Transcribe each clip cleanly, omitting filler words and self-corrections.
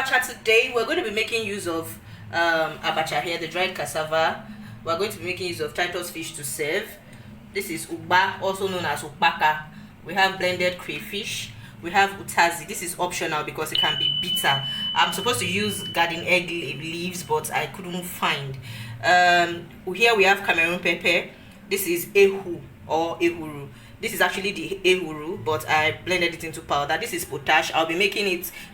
abacha today. We're going to be making use of abacha here, the dried cassava. We're going to be making use of Titus fish to serve. This is ugba, also known as ukpaka. We have blended crayfish. We have utazi. This is optional because it can be bitter. I'm supposed to use garden egg leaves, but I couldn't find. Here we have Cameroon pepper. This is ehu or ehuru. This is actually the ehuru, but I blended it into powder. This is potash. I'll be making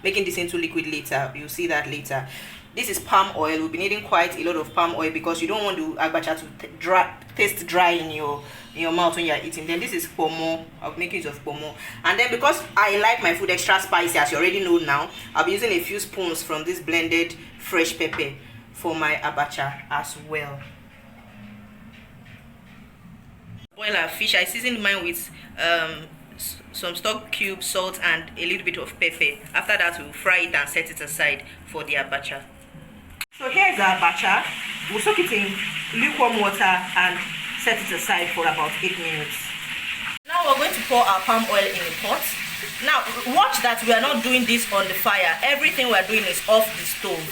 this into liquid later. You'll see that later. This is palm oil. We'll be needing quite a lot of palm oil because you don't want the abacha to taste dry in your mouth when you're eating. Then this is pomo. I'll be making use of pomo. And then because I like my food extra spicy, as you already know now, I'll be using a few spoons from this blended fresh pepper for my abacha as well. Boil our fish. I seasoned mine with some stock cubes, salt, and a little bit of pepper. After that, we'll fry it and set it aside for the abacha. So here's our abacha. We'll soak it in lukewarm water and set it aside for about 8 minutes. Now we're going to pour our palm oil in a pot. Now watch that we are not doing this on the fire. Everything we are doing is off the stove.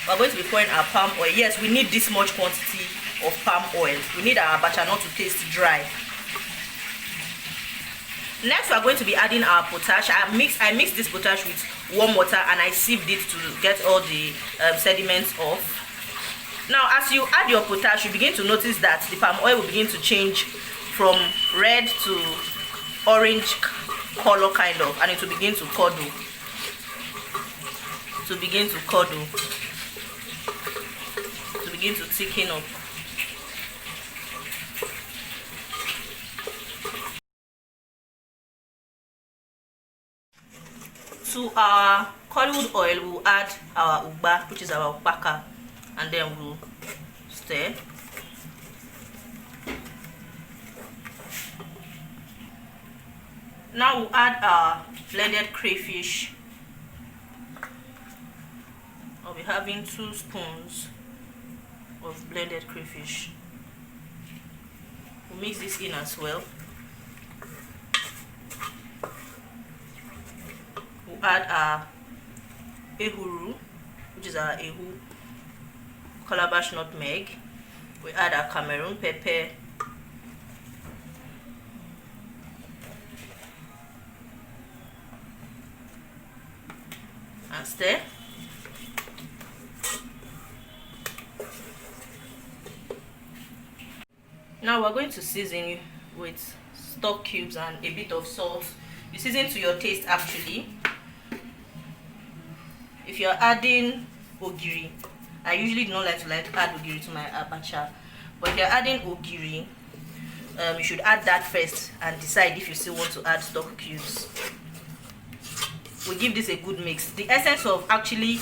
We're going to be pouring our palm oil. Yes, we need this much quantity of palm oil. We need our abacha not to taste dry. Next, we are going to be adding our potash. I mixed this potash with warm water and I sieved it to get all the sediments off. Now, as you add your potash, you begin to notice that the palm oil will begin to change from red to orange color kind of, and it will begin to curdle. To begin to thicken up. To our curdled oil, we'll add our ugba, which is our ukpaka, and then we'll stir. Now we'll add our blended crayfish. I'll be having 2 spoons of blended crayfish. We'll mix this in as well. We'll add our ehuru, which is our ehu, calabash nutmeg. We add our Cameroon pepper, and stir. Now we're going to season with stock cubes and a bit of salt. You season to your taste actually. If you're adding ogiri, I usually don't like to add ogiri to my abacha, but if you're adding ogiri, you should add that first and decide if you still want to add stock cubes. We give this a good mix. The essence of actually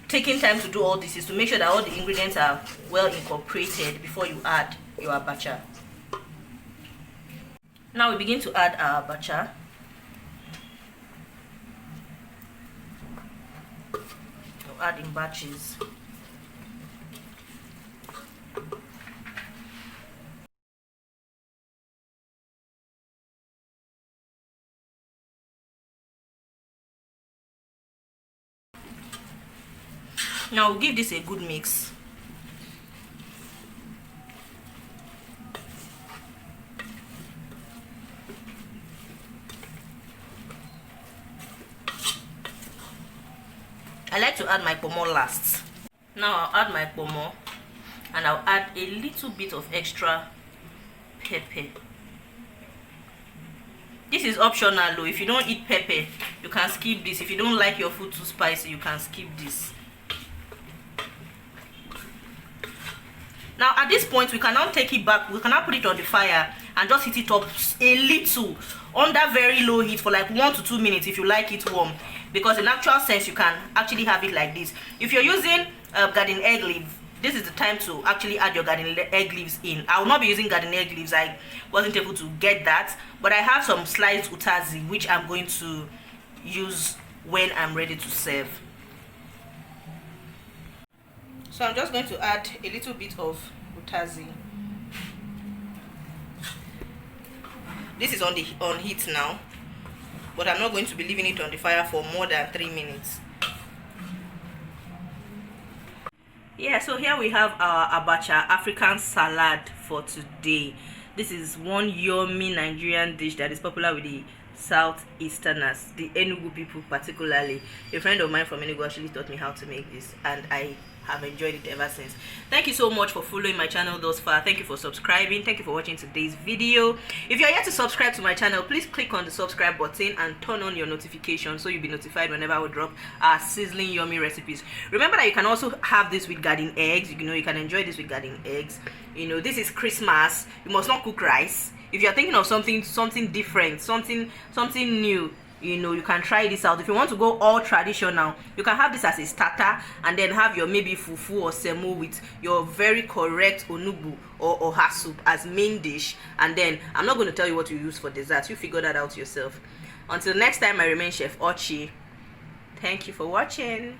taking time to do all this is to make sure that all the ingredients are well incorporated before you add your abacha. Now we begin to add our abacha. We'll add in batches. Now we'll give this a good mix. I like to add my pomo last. Now I'll add my pomo and I'll add a little bit of extra pepper. This is optional though. If you don't eat pepper, you can skip this. If you don't like your food too spicy, you can skip this. Now at this point, we can now take it back. We can now put it on the fire and just heat it up a little under very low heat for like 1 to 2 minutes if you like it warm. Because in actual sense, you can actually have it like this. If you're using garden egg leaf, this is the time to actually add your garden egg leaves in. I will not be using garden egg leaves. I wasn't able to get that, but I have some sliced utazi which I'm going to use when I'm ready to serve. So I'm just going to add a little bit of utazi. This is on heat now, but I'm not going to be leaving it on the fire for more than 3 minutes. Yeah, so here we have our Abacha African salad for today. This is one yummy Nigerian dish that is popular with the southeasterners, the Enugu people particularly. A friend of mine from Enugu actually taught me how to make this, and I have enjoyed it ever since. Thank you so much for following my channel thus far. Thank you for subscribing. Thank you for watching today's video. If you are yet to subscribe to my channel, please click on the subscribe button and turn on your notifications so you'll be notified whenever I will drop our sizzling yummy recipes. Remember that you can also have this with garden eggs. You can enjoy this with garden eggs. This is Christmas. You must not cook rice. If you're thinking of something different, something new, you can try this out. If you want to go all traditional, you can have this as a starter and then have your maybe fufu or semo with your very correct onubu or oha soup as main dish, and then I'm not going to tell you what you use for dessert. You figure that out yourself. Until next time, I remain Chef Ochi. Thank you for watching.